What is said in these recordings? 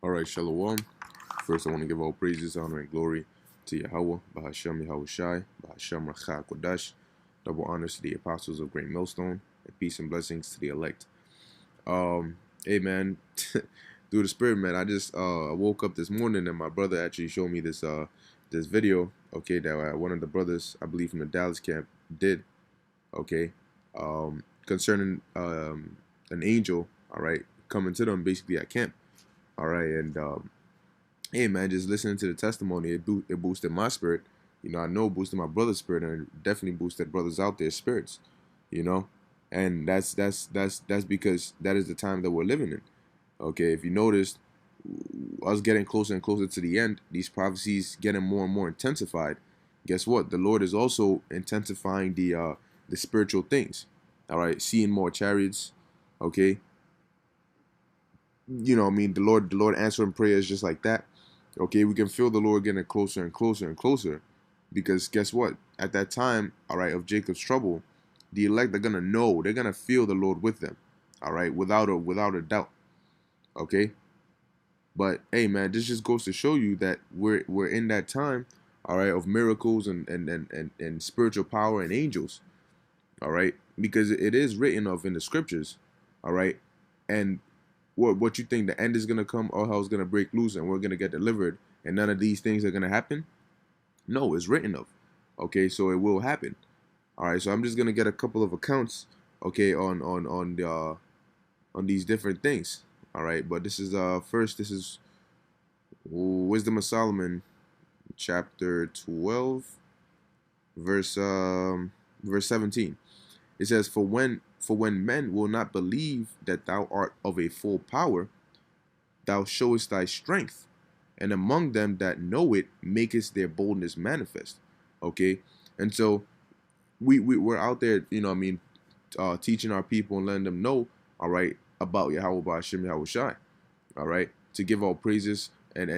All right, Shalom. First, I want to give all praises, honor, and glory to Yahweh, Bahashem Yahweh Shai, Bahashem Rachah Kodash. Double honors to the apostles of Great Millstone, and peace and blessings to the elect. Hey man, through the spirit, man, I just woke up this morning and my brother actually showed me this video, okay, that one of the brothers, I believe from the Dallas camp, did, okay, concerning an angel, all right, coming to them basically at camp, all right, and hey man, just listening to the testimony, it boosted my spirit. You know, I know it boosted my brother's spirit, and it definitely boosted brothers out there spirits. You know, and that's because that is the time that we're living in. Okay, if you noticed, us getting closer and closer to the end, these prophecies getting more and more intensified. Guess what? The Lord is also intensifying the spiritual things. All right, seeing more chariots. Okay, you know, I mean, the Lord answering prayers just like that. Okay, we can feel the Lord getting closer and closer and closer, because guess what? At that time, all right, of Jacob's trouble, the elect are gonna know, they're gonna feel the Lord with them, all right, without a doubt. Okay, but hey, man, this just goes to show you that we're in that time, all right, of miracles and spiritual power and angels, all right, because it is written of in the scriptures, all right, and what you think the end is gonna come, all hell's gonna break loose, and we're gonna get delivered, and none of these things are gonna happen? No, it's written of. Okay, so it will happen. All right, so I'm just gonna get a couple of accounts, okay, on these different things. All right, but this is first, this is Wisdom of Solomon, chapter 12, verse verse 17. It says, For when men will not believe that thou art of a full power, thou showest thy strength, and among them that know it makest their boldness manifest. Okay, and so we're out there, you know what I mean, teaching our people and letting them know, all right, about Yahweh Ba'ashem Yahweh Shai, all right, to give all praises and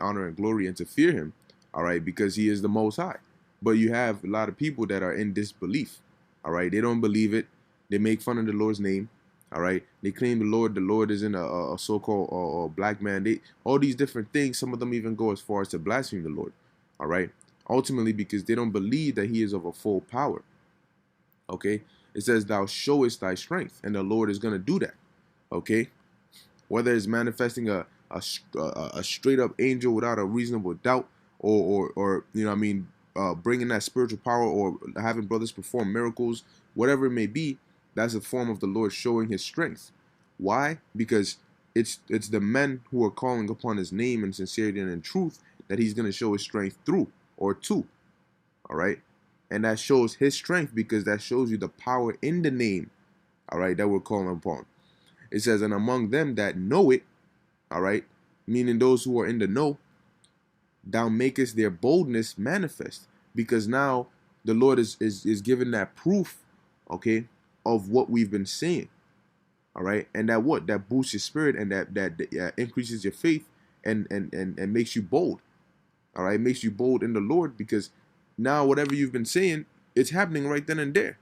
honor and glory and to fear him, all right, because he is the most high. But you have a lot of people that are in disbelief, all right, they don't believe it, they make fun of the Lord's name, all right, they claim the Lord is in a so-called black man, they all these different things, some of them even go as far as to blaspheme the Lord, all right, ultimately because they don't believe that he is of a full power. Okay, it says thou showest thy strength, and the Lord is going to do that. Okay, whether it's manifesting a straight up angel without a reasonable doubt, or you know what I mean, bringing that spiritual power, or having brothers perform miracles, whatever it may be, that's a form of the Lord showing his strength. Why? Because it's the men who are calling upon his name in sincerity and in truth that he's going to show his strength through or to. All right, and that shows his strength because that shows you the power in the name, all right, that we're calling upon. It says, and among them that know it, all right, meaning those who are in the know, thou makest their boldness manifest, because now the Lord is giving that proof, okay, of what we've been saying, all right, and that what that boosts your spirit, and that increases your faith, and makes you bold, all right, makes you bold in the Lord, because now whatever you've been saying, it's happening right then and there.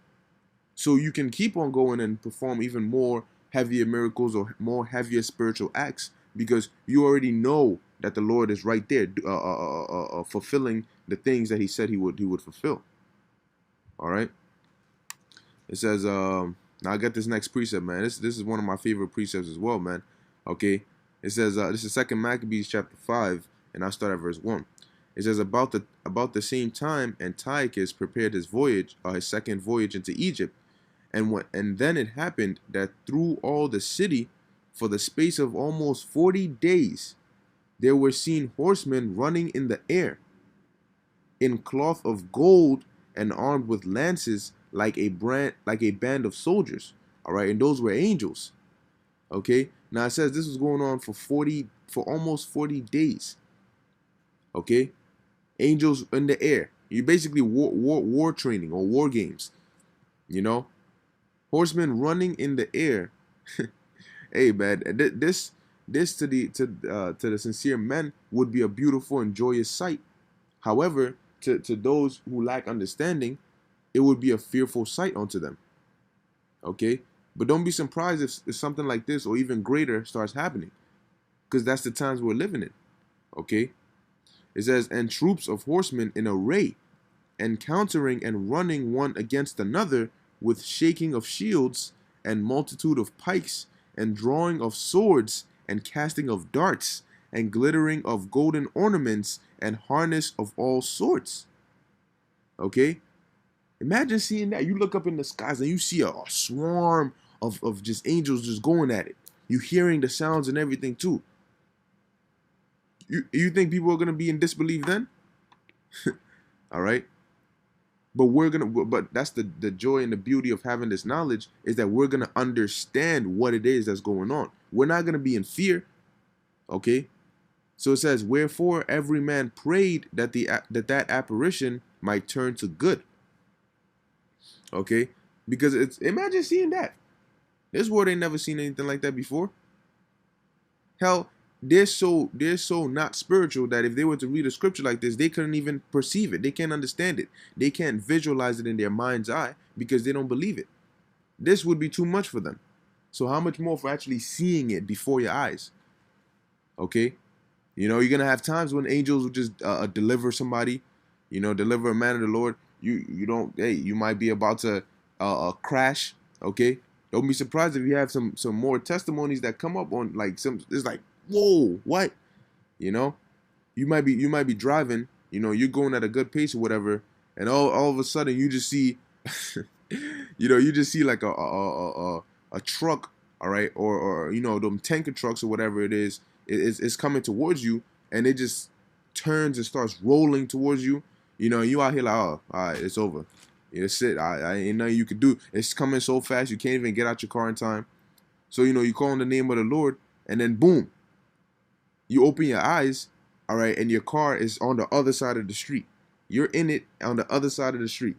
So you can keep on going and perform even more heavier miracles or more heavier spiritual acts, because you already know that the Lord is right there, fulfilling the things that He said He would fulfill. All right. It says, now I got this next precept, man. This is one of my favorite precepts as well, man. Okay. It says, this is Second Maccabees chapter 5, and I'll start at verse 1. It says, about the same time Antiochus prepared his voyage, his second voyage into Egypt, and then it happened that through all the city, for the space of almost 40 days, there were seen horsemen running in the air, in cloth of gold, and armed with lances, like a band of soldiers. All right, and those were angels. Okay, now it says this was going on for almost 40 days. Okay, angels in the air. You basically war training or war games. You know, horsemen running in the air. Hey man, this to the sincere men would be a beautiful and joyous sight. However, to those who lack understanding, it would be a fearful sight unto them. Okay, but don't be surprised if something like this or even greater starts happening. because that's the times we're living in. Okay? It says, and troops of horsemen in array, encountering and running one against another, with shaking of shields, and multitude of pikes, and drawing of swords, and casting of darts, and glittering of golden ornaments, and harness of all sorts. Okay? Imagine seeing that. You look up in the skies and you see a swarm of just angels just going at it. You hearing the sounds and everything too. You think people are gonna be in disbelief then? All right. But that's the joy and the beauty of having this knowledge, is that we're gonna understand what it is that's going on. We're not gonna be in fear. Okay. So it says, wherefore every man prayed that that apparition might turn to good. Okay, because it's, imagine seeing that. This world ain't never seen anything like that before. Hell, they're so not spiritual that if they were to read a scripture like this, they couldn't even perceive it. They can't understand it. They can't visualize it in their mind's eye because they don't believe it. This would be too much for them. So how much more for actually seeing it before your eyes? Okay, you're gonna have times when angels will just deliver somebody, deliver a man of the Lord. You don't. Hey, you might be about to crash. Okay, don't be surprised if you have some more testimonies that come up on like some. It's like, whoa, what? You know, you might be driving. You're going at a good pace or whatever, and all of a sudden you just see, you just see like a truck, all right, or them tanker trucks or whatever it is. It's coming towards you, and it just turns and starts rolling towards you. You out here like, oh, all right, it's over. It's it. I ain't nothing you could do. It's coming so fast you can't even get out your car in time. So you call on the name of the Lord, and then boom, you open your eyes, all right, and your car is on the other side of the street. You're in it on the other side of the street,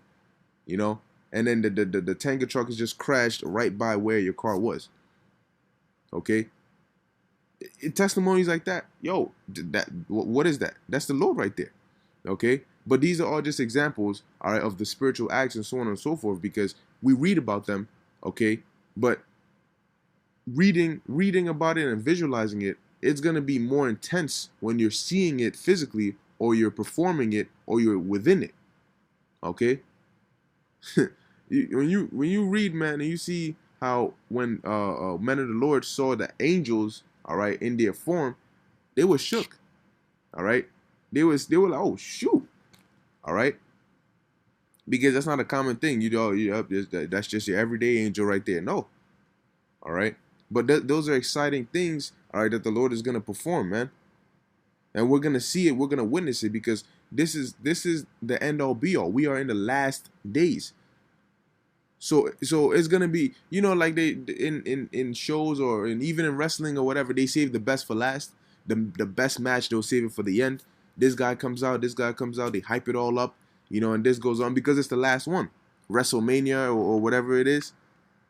and then the tanker truck is just crashed right by where your car was. Okay. Testimonies like that, yo, what is that? That's the Lord right there. Okay, but these are all just examples, all right, of the spiritual acts and so on and so forth, because we read about them. Okay, but reading about it and visualizing it, it's going to be more intense when you're seeing it physically, or you're performing it, or you're within it. Okay. when you read, man, and you see how when men of the Lord saw the angels, all right, in their form, they were shook. All right, they were like, oh shoot, all right, because that's not a common thing. That's just your everyday angel right there. No, all right, but those are exciting things, all right, that the Lord is gonna perform, man, and we're gonna see it. We're gonna witness it, because this is the end all be all. We are in the last days. So it's gonna be, like they in shows, or even in wrestling or whatever, they save the best for last. The best match, they'll save it for the end. This guy comes out, they hype it all up, and this goes on because it's the last one. WrestleMania, or whatever it is.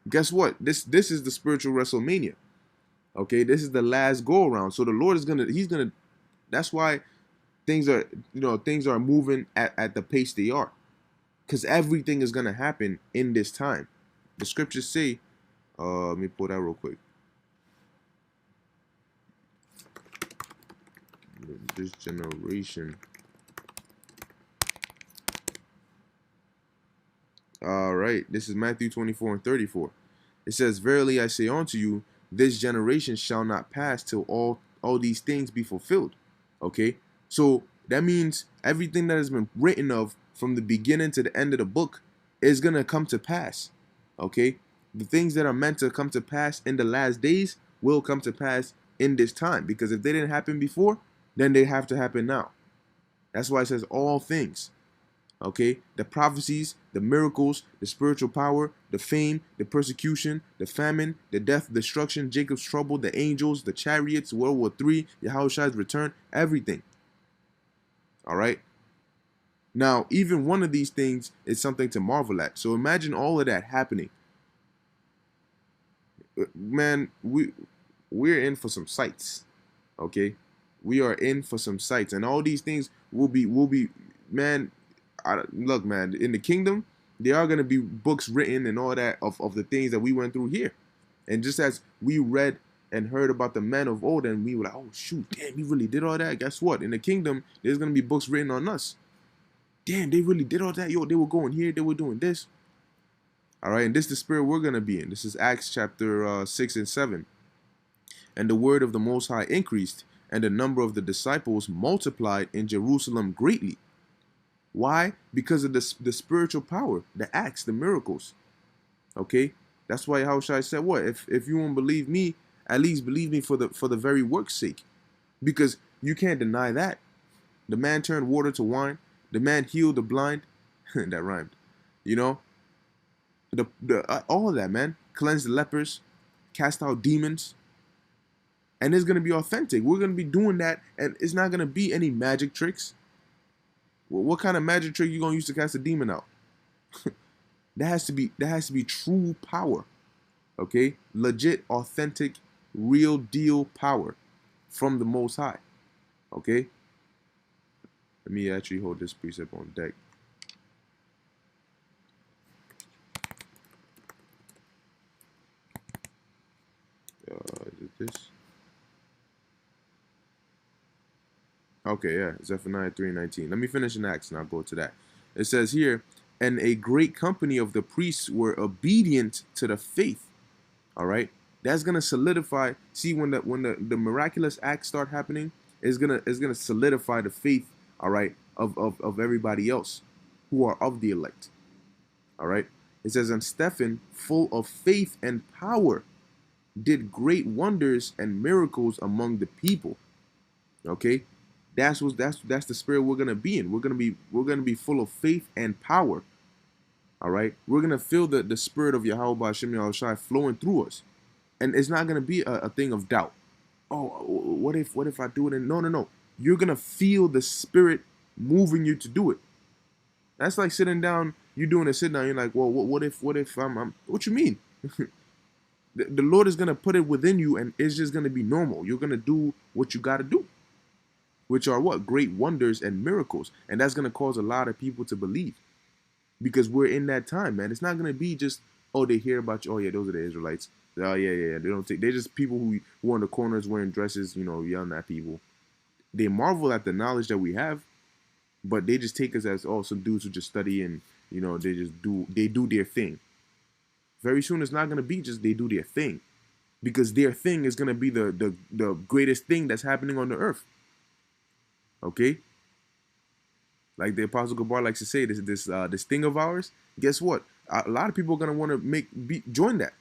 Guess what? This is the spiritual WrestleMania. Okay, this is the last go around. So the Lord he's gonna. That's why things are moving at the pace they are. Because everything is going to happen in this time. The scriptures say, let me pull that real quick. This generation. All right. This is Matthew 24:34. It says, verily I say unto you, this generation shall not pass till all these things be fulfilled. Okay. So that means everything that has been written of from the beginning to the end of the book is going to come to pass. Okay? The things that are meant to come to pass in the last days will come to pass in this time, because if they didn't happen before, then they have to happen now. That's why it says all things. Okay? The prophecies, the miracles, the spiritual power, the fame, the persecution, the famine, the death, the destruction, Jacob's trouble, the angels, the chariots, World War III, Yahushua's return, everything. All right? Now, even one of these things is something to marvel at. So imagine all of that happening. Man, we're in for some sights. Okay? We are in for some sights. And all these things will be man, look, man, in the kingdom, there are going to be books written and all that of the things that we went through here. And just as we read and heard about the men of old, and we were like, oh shoot, damn, he really did all that. Guess what? In the kingdom, there's gonna be books written on us. Damn, they really did all that. Yo, they were going here, they were doing this. All right, and this is the spirit we're gonna be in. This is Acts chapter 6 and 7. And the word of the Most High increased, and the number of the disciples multiplied in Jerusalem greatly. Why? Because of the spiritual power, the acts, the miracles. Okay, that's why Yahushua said, "What if you won't believe me? At least believe me for the very work's sake, because you can't deny that. The man turned water to wine. The man healed the blind. That rhymed. You know, the all of that, man. Cleansed the lepers, cast out demons, and it's gonna be authentic. We're gonna be doing that, and it's not gonna be any magic tricks. Well, what kind of magic trick you gonna use to cast a demon out? That has to be true power. Okay, legit, authentic, real deal power from the Most High. Okay, let me actually hold this precept on deck. Is it this? Okay, yeah, Zephaniah 3:19. Let me finish in Acts and I'll go to that. It says here, and a great company of the priests were obedient to the faith. All right, that's gonna solidify. See, when the miraculous acts start happening, it's gonna solidify the faith. All right, of everybody else who are of the elect. All right, it says, and Stephen, full of faith and power, did great wonders and miracles among the people. Okay, that's the spirit we're gonna be in. We're gonna be full of faith and power. All right, we're gonna feel the spirit of Yahweh Hashem Yahushai flowing through us, and it's not gonna be a thing of doubt. Oh, what if I do it? And no. You're gonna feel the spirit moving you to do it. That's like sitting down. You're doing a sit down. You're like, well, what if I'm what you mean? The Lord is gonna put it within you, and it's just gonna be normal. You're gonna do what you gotta do, which are what? Great wonders and miracles. And that's going to cause a lot of people to believe, because we're in that time, man. It's not going to be just, oh, they hear about you. Oh, yeah, those are the Israelites. Oh, yeah. They don't take, they're just people who are in the corners wearing dresses, yelling at people. They marvel at the knowledge that we have, but they just take us as, oh, some dudes who just study and, they do their thing. Very soon it's not going to be just they do their thing, because their thing is going to be the greatest thing that's happening on the earth. Okay, like the Apostle Gabar likes to say, this thing of ours. Guess what? A lot of people are gonna want to join that.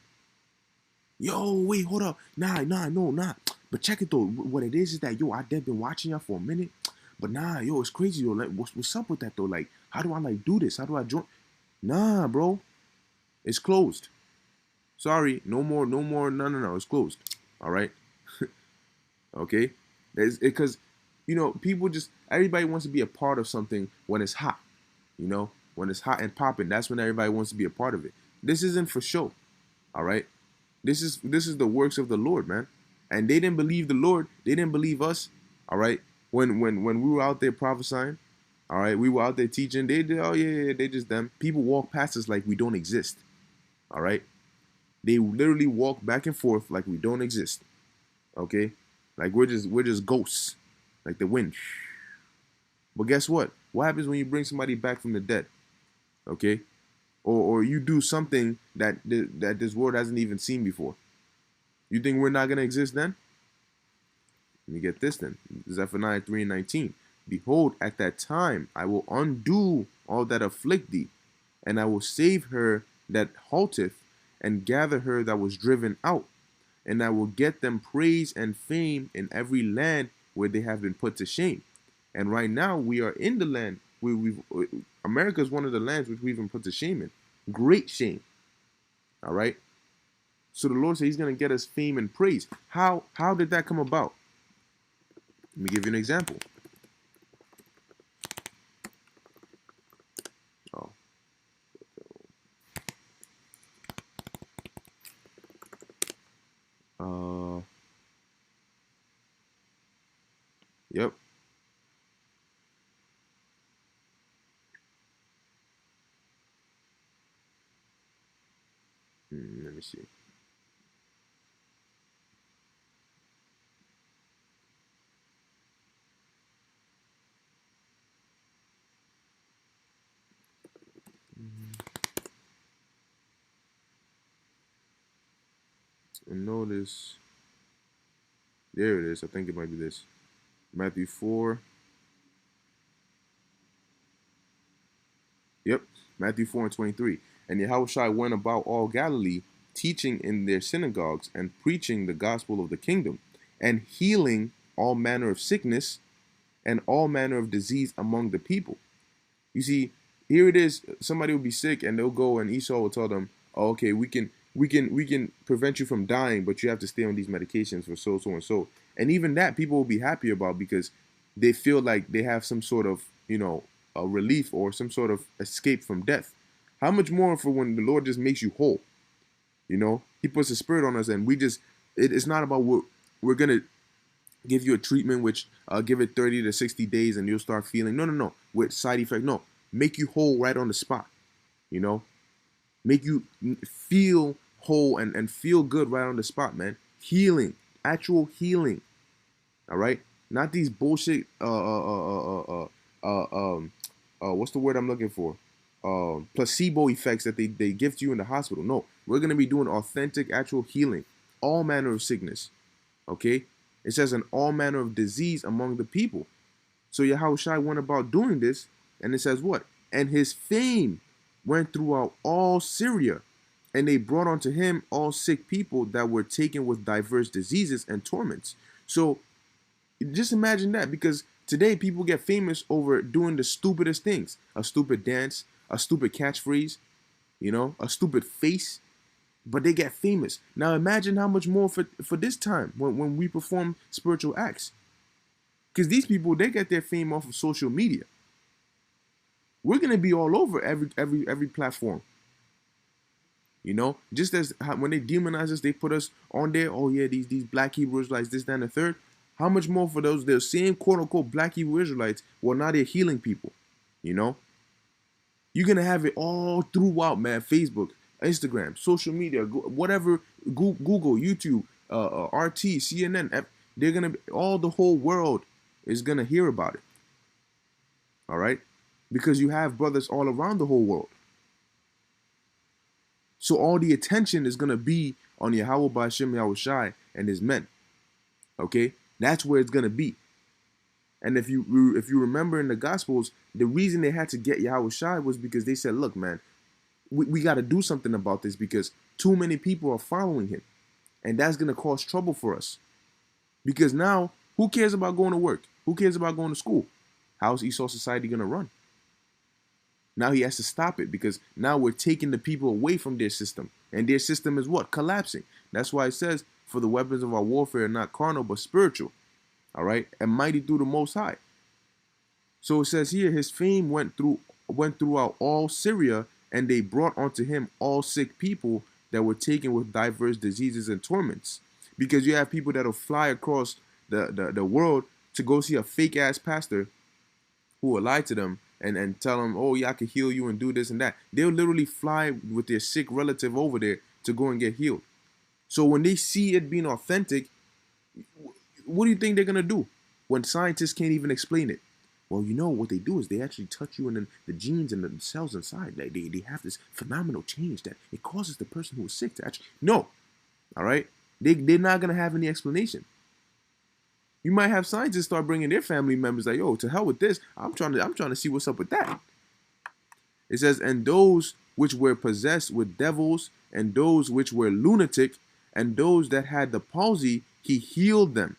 Yo, wait, hold up, nah. But check it though. What it is that I've been watching y'all for a minute, but nah, yo, it's crazy though. Like, what's up with that though? Like, how do I like do this? How do I join? Nah, bro, it's closed. Sorry, no more. No. It's closed. All right. Okay, because people just, everybody wants to be a part of something when it's hot. When it's hot and popping, that's when everybody wants to be a part of it. This isn't for show. All right, this is the works of the Lord, man. And they didn't believe the Lord. They didn't believe us. All right, when we were out there prophesying, all right, we were out there teaching. They did, oh yeah, they just them. People walk past us like we don't exist. All right, they literally walk back and forth like we don't exist. Okay, like we're just ghosts, like the wind. But guess what? What happens when you bring somebody back from the dead? Okay, or you do something that this world hasn't even seen before. You think we're not gonna exist then? Let me get this then. Zephaniah 3:19. Behold, at that time I will undo all that afflict thee, and I will save her that halteth, and gather her that was driven out, and I will get them praise and fame in every land where they have been put to shame. And right now we are in the land where America is one of the lands which we've been put to shame in. Great shame. All right. So the Lord said He's going to get us fame and praise. How did that come about? Let me give you an example. Oh. Yep. Let me see. And notice, there it is. I think it might be this. Matthew 4. Yep, Matthew 4 and 23. And Yahushua went about all Galilee, teaching in their synagogues and preaching the gospel of the kingdom, and healing all manner of sickness and all manner of disease among the people. You see, here it is. Somebody will be sick, and they'll go, and Esau will tell them, "Oh, okay, we can prevent you from dying, but you have to stay on these medications for so and so." And even that, people will be happy about because they feel like they have some sort of a relief or some sort of escape from death. How much more for when the Lord just makes you whole? He puts a spirit on us, and it's not about what we're gonna give you a treatment which give it 30 to 60 days and you'll start feeling no with side effect. No, make you whole right on the spot. you know make you feel whole and feel good right on the spot, man. Healing, actual healing. All right, not these bullshit what's the word I'm looking for, placebo effects that they give to you in the hospital. No, we're going to be doing authentic actual healing, all manner of sickness. Okay, it says an all manner of disease among the people. So Yahushua went about doing this, and it says what? And his fame went throughout all Syria, and they brought unto him all sick people that were taken with diverse diseases and torments. So just imagine that, because today people get famous over doing the stupidest things. A stupid dance, a stupid catchphrase, a stupid face, but they get famous. Now imagine how much more for this time when we perform spiritual acts. Because these people, they get their fame off of social media. We're going to be all over every platform. Just as when they demonize us, they put us on there. Oh yeah, these black Hebrew Israelites, this, that, and the third. How much more for those same quote unquote black Hebrew Israelites? Well, now they're healing people. You're gonna have it all throughout, man. Facebook, Instagram, social media, whatever, Google, YouTube, RT, CNN. They're gonna all the whole world is gonna hear about it. All right, because you have brothers all around the whole world. So all the attention is gonna be on Yahweh Ba'Shem Yahushai and his men. Okay, that's where it's gonna be. And if you remember in the Gospels, the reason they had to get Yahushai was because they said, look, man, we got to do something about this because too many people are following him. And that's going to cause trouble for us. Because now, who cares about going to work? Who cares about going to school? How's Esau society going to run? Now he has to stop it, because now we're taking the people away from their system. And their system is what? Collapsing. That's why it says, for the weapons of our warfare are not carnal, but spiritual. All right, and mighty through the Most High. So it says here, his fame went throughout all Syria, and they brought unto him all sick people that were taken with diverse diseases and torments. Because you have people that'll fly across the world to go see a fake ass pastor who will lie to them and tell them, oh yeah, I can heal you and do this and that. They'll literally fly with their sick relative over there to go and get healed. So when they see it being authentic, what do you think they're going to do when scientists can't even explain it? Well, what they do is they actually touch you in the genes and the cells inside. They have this phenomenal change that it causes the person who is sick to actually... No. All right? They're not going to have any explanation. You might have scientists start bringing their family members like, yo, to hell with this. I'm trying to see what's up with that. It says, and those which were possessed with devils, and those which were lunatic, and those that had the palsy, he healed them.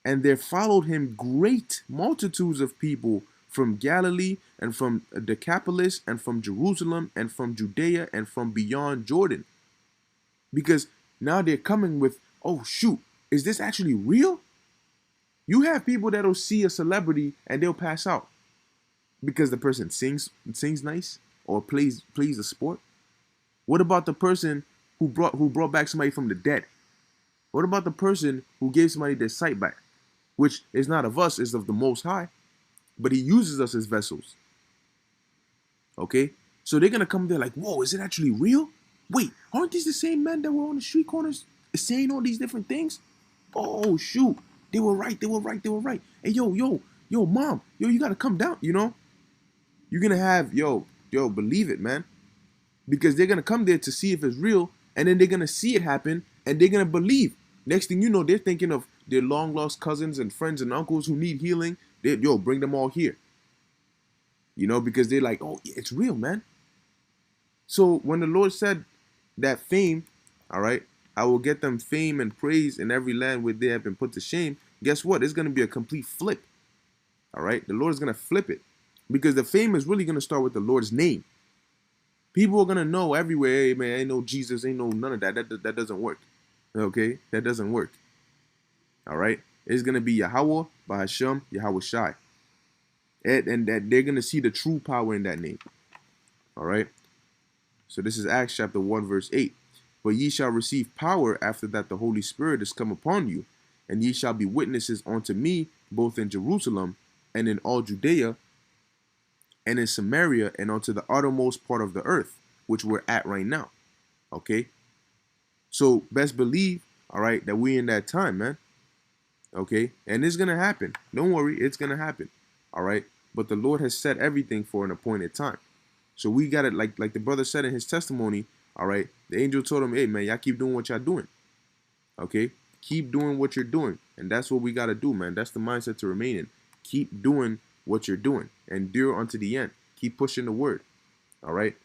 And there followed him great multitudes of people from Galilee and from Decapolis and from Jerusalem and from Judea and from beyond Jordan. Because now they're coming with, oh shoot, is this actually real? You have people that'll see a celebrity and they'll pass out because the person sings nice or plays a sport. What about the person who brought back somebody from the dead? What about the person who gave somebody their sight back? Which is not of us, is of the Most High. But he uses us as vessels. Okay? So they're going to come there like, whoa, is it actually real? Wait, aren't these the same men that were on the street corners saying all these different things? Oh, shoot. They were right. Hey, yo, mom. Yo, you got to come down, You're going to have, yo, believe it, man. Because they're going to come there to see if it's real. And then they're going to see it happen and they're going to believe. Next thing you know, they're thinking of their long lost cousins and friends and uncles who need healing. Yo, bring them all here. Because they're like, oh, it's real, man. So when the Lord said that fame, all right, I will get them fame and praise in every land where they have been put to shame, guess what? It's going to be a complete flip. All right, the Lord is going to flip it because the fame is really going to start with the Lord's name. People are going to know everywhere, hey, man, ain't no Jesus, ain't no none of that. That doesn't work. Okay, that doesn't work. All right, it's going to be Yahweh, Bahashem, Yahweh Shai. And that they're going to see the true power in that name. All right. So this is Acts chapter 1, verse 8. But ye shall receive power after that the Holy Spirit is come upon you, and ye shall be witnesses unto me, both in Jerusalem and in all Judea and in Samaria and unto the uttermost part of the earth, which we're at right now. Okay? So best believe, all right, that we're in that time, man. Okay? And it's going to happen. Don't worry, it's going to happen. All right? But the Lord has set everything for an appointed time. So we got it, like the brother said in his testimony, all right, the angel told him, hey, man, y'all keep doing what y'all doing. Okay? Keep doing what you're doing. And that's what we got to do, man. That's the mindset to remain in. Keep doing what you're doing. Endure unto the end. Keep pushing the word. All right?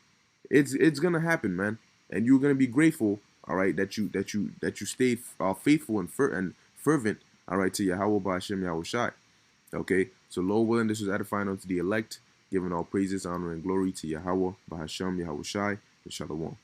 It's going to happen, man. And you're going to be grateful, all right, that you stayed faithful and fervent, all right, to Yahweh Ba'ashem Yahweh Shai. Okay? So, Lord willing, this was edifying unto the elect, giving all praises, honor, and glory to Yahweh, Bahashem, Yahweh Shai, and Shalom.